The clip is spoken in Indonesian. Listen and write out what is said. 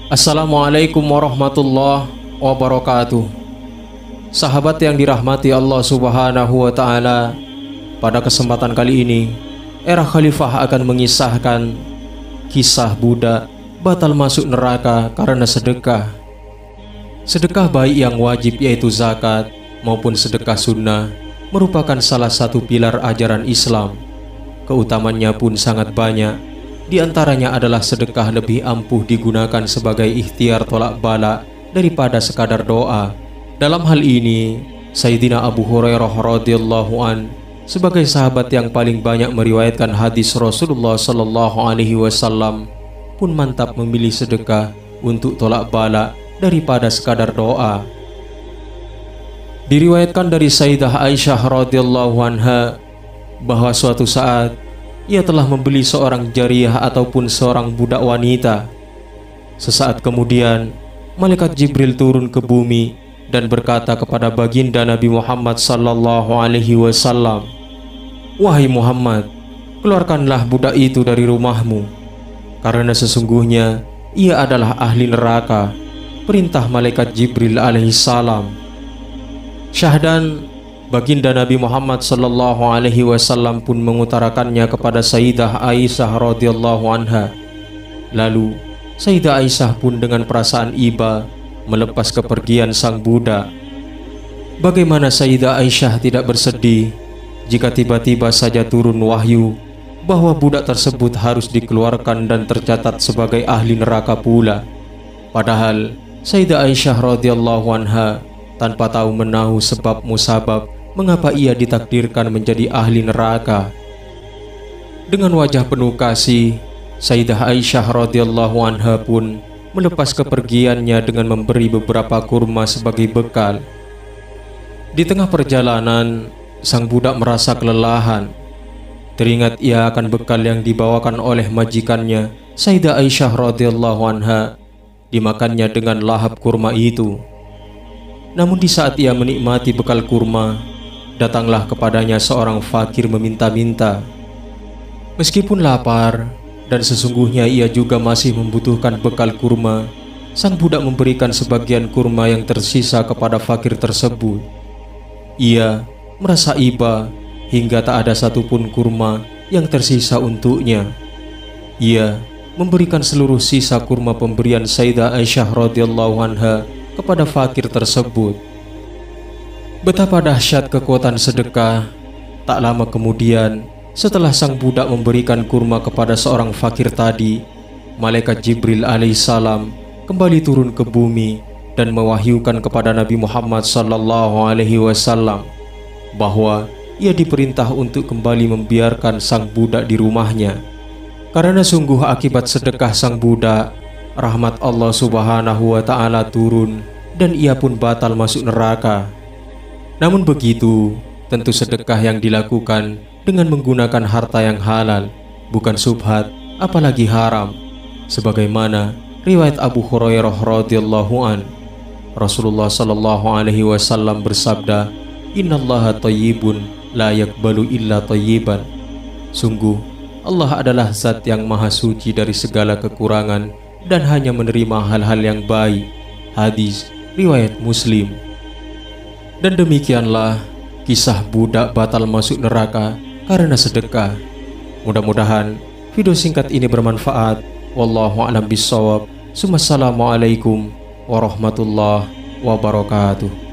Assalamualaikum warahmatullahi wabarakatuh. Sahabat yang dirahmati Allah Subhanahu wa Ta'ala, pada kesempatan kali ini era khalifah akan mengisahkan kisah budak batal masuk neraka karena sedekah. Sedekah baik yang wajib yaitu zakat maupun sedekah sunnah merupakan salah satu pilar ajaran Islam. Keutamannya pun sangat banyak. Di antaranya adalah sedekah lebih ampuh digunakan sebagai ikhtiar tolak bala daripada sekadar doa. Dalam hal ini, Sayyidina Abu Hurairah radhiyallahu an sebagai sahabat yang paling banyak meriwayatkan hadis Rasulullah sallallahu alaihi wasallam pun mantap memilih sedekah untuk tolak bala daripada sekadar doa. Diriwayatkan dari Sayyidah Aisyah radhiyallahu anha bahwa suatu saat ia telah membeli seorang jariyah ataupun seorang budak wanita. Sesaat kemudian, malaikat Jibril turun ke bumi dan berkata kepada baginda Nabi Muhammad sallallahu alaihi wasallam, "Wahai Muhammad, keluarkanlah budak itu dari rumahmu, karena sesungguhnya ia adalah ahli neraka." Perintah malaikat Jibril alaihi salam. Syahdan baginda Nabi Muhammad sallallahu alaihi wasallam pun mengutarakannya kepada Sayyidah Aisyah radhiyallahu anha. Lalu Sayyidah Aisyah pun dengan perasaan iba melepas kepergian sang budak. Bagaimana Sayyidah Aisyah tidak bersedih jika tiba-tiba saja turun wahyu bahwa budak tersebut harus dikeluarkan dan tercatat sebagai ahli neraka pula. Padahal Sayyidah Aisyah radhiyallahu anha tanpa tahu menahu sebab musabab mengapa ia ditakdirkan menjadi ahli neraka. Dengan wajah penuh kasih, Sayyidah Aisyah radhiyallahu anha pun melepas kepergiannya dengan memberi beberapa kurma sebagai bekal. Di tengah perjalanan, sang budak merasa kelelahan. Teringat ia akan bekal yang dibawakan oleh majikannya, Sayyidah Aisyah radhiyallahu anha, dimakannya dengan lahap kurma itu. Namun di saat ia menikmati bekal kurma, datanglah kepadanya seorang fakir meminta-minta. Meskipun lapar dan sesungguhnya ia juga masih membutuhkan bekal kurma, sang budak memberikan sebagian kurma yang tersisa kepada fakir tersebut. Ia merasa iba hingga tak ada satupun kurma yang tersisa untuknya. Ia memberikan seluruh sisa kurma pemberian Sayyidah Aisyah radhiyallahu anha kepada fakir tersebut. Betapa dahsyat kekuatan sedekah. Tak lama kemudian, setelah sang budak memberikan kurma kepada seorang fakir tadi, malaikat Jibril alaihissalam kembali turun ke bumi dan mewahyukan kepada Nabi Muhammad sallallahu alaihi wasallam bahwa ia diperintah untuk kembali membiarkan sang budak di rumahnya. Karena sungguh akibat sedekah sang budak, rahmat Allah Subhanahu wa Ta'ala turun dan ia pun batal masuk neraka. Namun begitu, tentu sedekah yang dilakukan dengan menggunakan harta yang halal, bukan subhat, apalagi haram. Sebagaimana riwayat Abu Hurairah radhiyallahu an, Rasulullah sallallahu alaihi wasallam bersabda, "Innallaha thayyibun la yaqbalu illa thayyiban." Sungguh, Allah adalah zat yang maha suci dari segala kekurangan dan hanya menerima hal-hal yang baik. Hadis riwayat Muslim. Dan demikianlah kisah budak batal masuk neraka karena sedekah. Mudah-mudahan video singkat ini bermanfaat. Wallahu a'lam bishawab. Assalamualaikum warahmatullahi wabarakatuh.